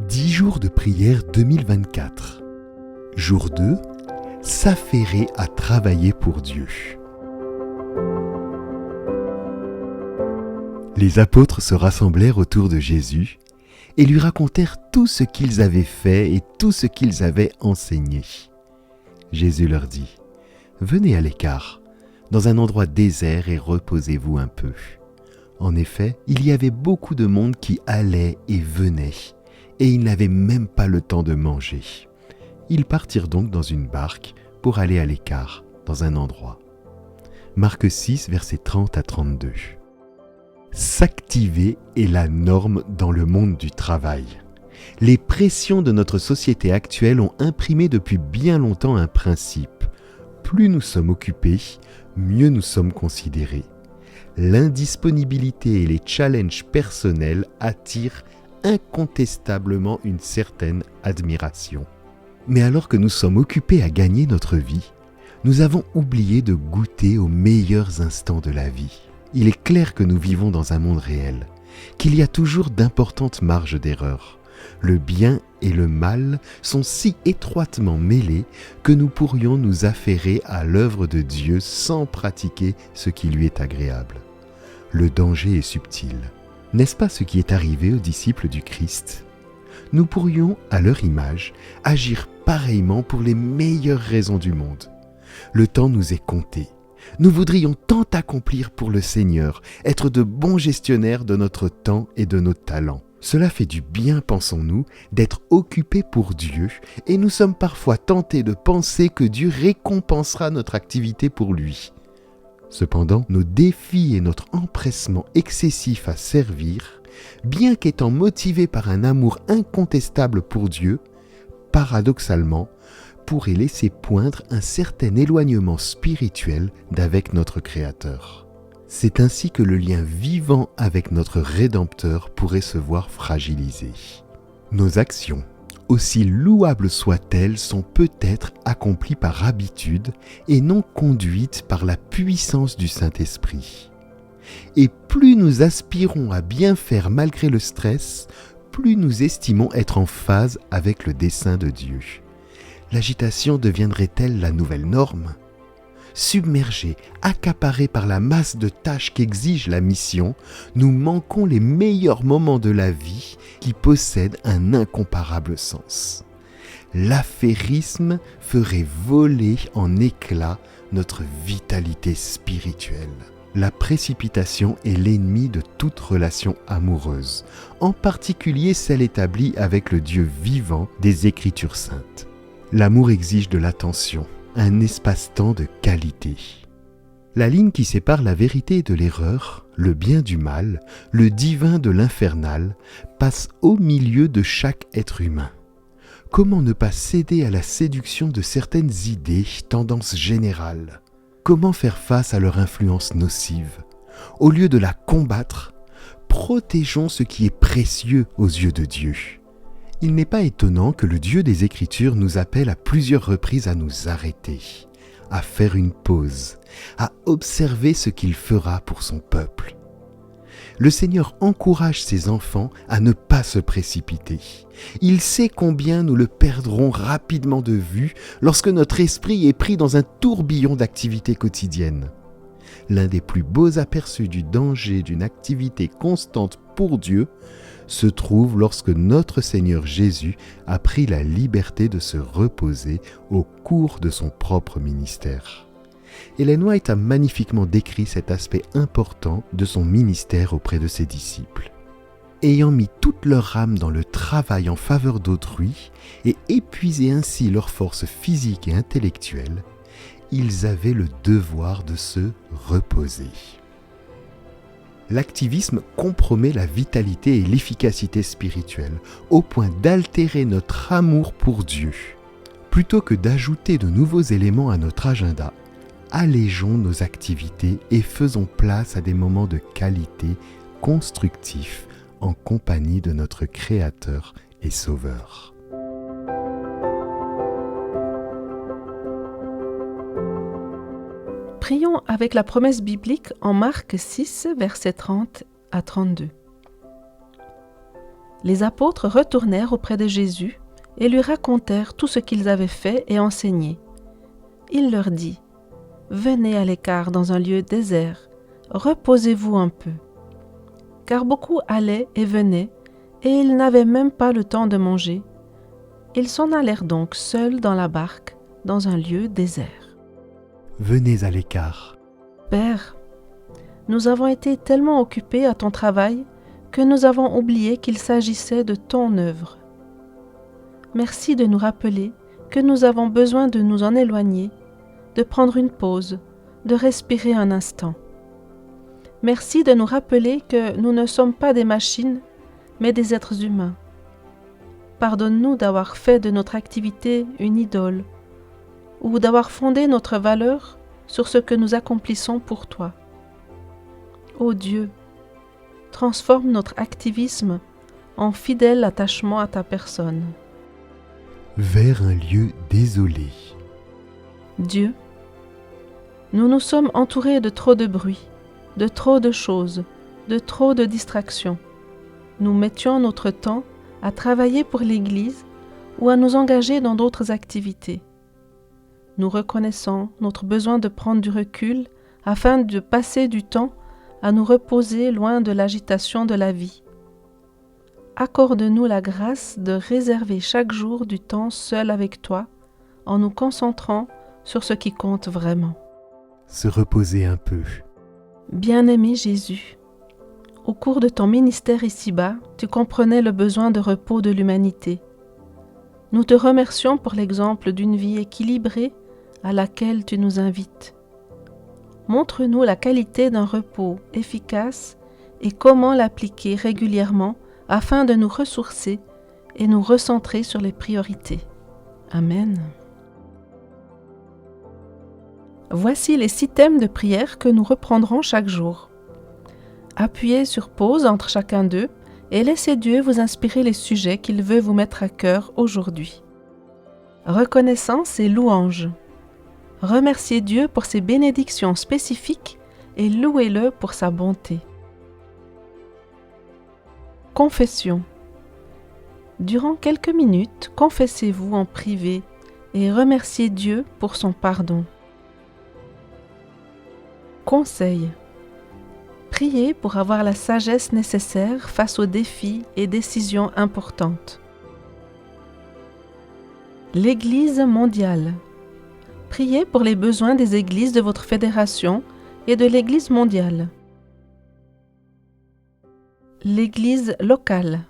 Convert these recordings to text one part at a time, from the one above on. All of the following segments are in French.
10 jours de prière 2024. Jour 2, s'affairer à travailler pour Dieu. Les apôtres se rassemblèrent autour de Jésus et lui racontèrent tout ce qu'ils avaient fait et tout ce qu'ils avaient enseigné. Jésus leur dit : « Venez à l'écart, dans un endroit désert et reposez-vous un peu. » En effet, il y avait beaucoup de monde qui allait et venait, et ils n'avaient même pas le temps de manger. Ils partirent donc dans une barque pour aller à l'écart, dans un endroit. Marc 6, versets 30 à 32. S'activer est la norme dans le monde du travail. Les pressions de notre société actuelle ont imprimé depuis bien longtemps un principe. Plus nous sommes occupés, mieux nous sommes considérés. L'indisponibilité et les challenges personnels attirent incontestablement une certaine admiration. Mais alors que nous sommes occupés à gagner notre vie, nous avons oublié de goûter aux meilleurs instants de la vie. Il est clair que nous vivons dans un monde réel, qu'il y a toujours d'importantes marges d'erreur. Le bien et le mal sont si étroitement mêlés que nous pourrions nous affairer à l'œuvre de Dieu sans pratiquer ce qui lui est agréable. Le danger est subtil. N'est-ce pas ce qui est arrivé aux disciples du Christ ? Nous pourrions, à leur image, agir pareillement pour les meilleures raisons du monde. Le temps nous est compté. Nous voudrions tant accomplir pour le Seigneur, être de bons gestionnaires de notre temps et de nos talents. Cela fait du bien, pensons-nous, d'être occupés pour Dieu, et nous sommes parfois tentés de penser que Dieu récompensera notre activité pour lui. Cependant, nos défis et notre empressement excessif à servir, bien qu'étant motivés par un amour incontestable pour Dieu, paradoxalement, pourraient laisser poindre un certain éloignement spirituel d'avec notre Créateur. C'est ainsi que le lien vivant avec notre Rédempteur pourrait se voir fragilisé. Nos actions, aussi louables soient-elles, sont peut-être accomplies par habitude et non conduites par la puissance du Saint-Esprit. Et plus nous aspirons à bien faire malgré le stress, plus nous estimons être en phase avec le dessein de Dieu. L'agitation deviendrait-elle la nouvelle norme ? Submergés, accaparés par la masse de tâches qu'exige la mission, nous manquons les meilleurs moments de la vie qui possèdent un incomparable sens. L'affairisme ferait voler en éclats notre vitalité spirituelle. La précipitation est l'ennemi de toute relation amoureuse, en particulier celle établie avec le Dieu vivant des Écritures saintes. L'amour exige de l'attention, un espace-temps de qualité. La ligne qui sépare la vérité de l'erreur, le bien du mal, le divin de l'infernal, passe au milieu de chaque être humain. Comment ne pas céder à la séduction de certaines idées, tendances générales ? Comment faire face à leur influence nocive ? Au lieu de la combattre, protégeons ce qui est précieux aux yeux de Dieu. Il n'est pas étonnant que le Dieu des Écritures nous appelle à plusieurs reprises à nous arrêter, à faire une pause, à observer ce qu'il fera pour son peuple. Le Seigneur encourage ses enfants à ne pas se précipiter. Il sait combien nous le perdrons rapidement de vue lorsque notre esprit est pris dans un tourbillon d'activités quotidiennes. L'un des plus beaux aperçus du danger d'une activité constante pour Dieu se trouve lorsque notre Seigneur Jésus a pris la liberté de se reposer au cours de son propre ministère. Ellen White a magnifiquement décrit cet aspect important de son ministère auprès de ses disciples. Ayant mis toute leur âme dans le travail en faveur d'autrui et épuisé ainsi leurs forces physiques et intellectuelles, ils avaient le devoir de se reposer. L'activisme compromet la vitalité et l'efficacité spirituelle, au point d'altérer notre amour pour Dieu. Plutôt que d'ajouter de nouveaux éléments à notre agenda, allégeons nos activités et faisons place à des moments de qualité constructifs en compagnie de notre Créateur et Sauveur. Prions avec la promesse biblique en Marc 6, versets 30 à 32. Les apôtres retournèrent auprès de Jésus et lui racontèrent tout ce qu'ils avaient fait et enseigné. Il leur dit : « Venez à l'écart dans un lieu désert, reposez-vous un peu. » Car beaucoup allaient et venaient, et ils n'avaient même pas le temps de manger. Ils s'en allèrent donc seuls dans la barque, dans un lieu désert. Venez à l'écart. Père, nous avons été tellement occupés à ton travail que nous avons oublié qu'il s'agissait de ton œuvre. Merci de nous rappeler que nous avons besoin de nous en éloigner, de prendre une pause, de respirer un instant. Merci de nous rappeler que nous ne sommes pas des machines, mais des êtres humains. Pardonne-nous d'avoir fait de notre activité une idole, ou d'avoir fondé notre valeur sur ce que nous accomplissons pour toi. Ô Dieu, transforme notre activisme en fidèle attachement à ta personne. Vers un lieu désolé. Dieu, nous nous sommes entourés de trop de bruit, de trop de choses, de trop de distractions. Nous mettions notre temps à travailler pour l'Église ou à nous engager dans d'autres activités. Nous reconnaissons notre besoin de prendre du recul afin de passer du temps à nous reposer loin de l'agitation de la vie. Accorde-nous la grâce de réserver chaque jour du temps seul avec toi en nous concentrant sur ce qui compte vraiment. Se reposer un peu. Bien-aimé Jésus, au cours de ton ministère ici-bas, tu comprenais le besoin de repos de l'humanité. Nous te remercions pour l'exemple d'une vie équilibrée à laquelle tu nous invites. Montre-nous la qualité d'un repos efficace et comment l'appliquer régulièrement afin de nous ressourcer et nous recentrer sur les priorités. Amen. Voici les 6 thèmes de prière que nous reprendrons chaque jour. Appuyez sur pause entre chacun d'eux et laissez Dieu vous inspirer les sujets qu'il veut vous mettre à cœur aujourd'hui. Reconnaissance et louange. Remerciez Dieu pour ses bénédictions spécifiques et louez-le pour sa bonté. Confession. Durant quelques minutes, confessez-vous en privé et remerciez Dieu pour son pardon. Conseil. Priez pour avoir la sagesse nécessaire face aux défis et décisions importantes. L'Église mondiale. Priez pour les besoins des églises de votre fédération et de l'Église mondiale. L'Église locale.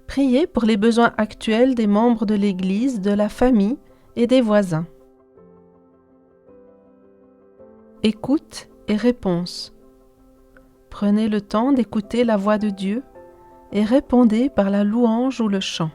Priez pour les besoins actuels des membres de l'Église, de la famille et des voisins. Écoute et réponse. Prenez le temps d'écouter la voix de Dieu et répondez par la louange ou le chant.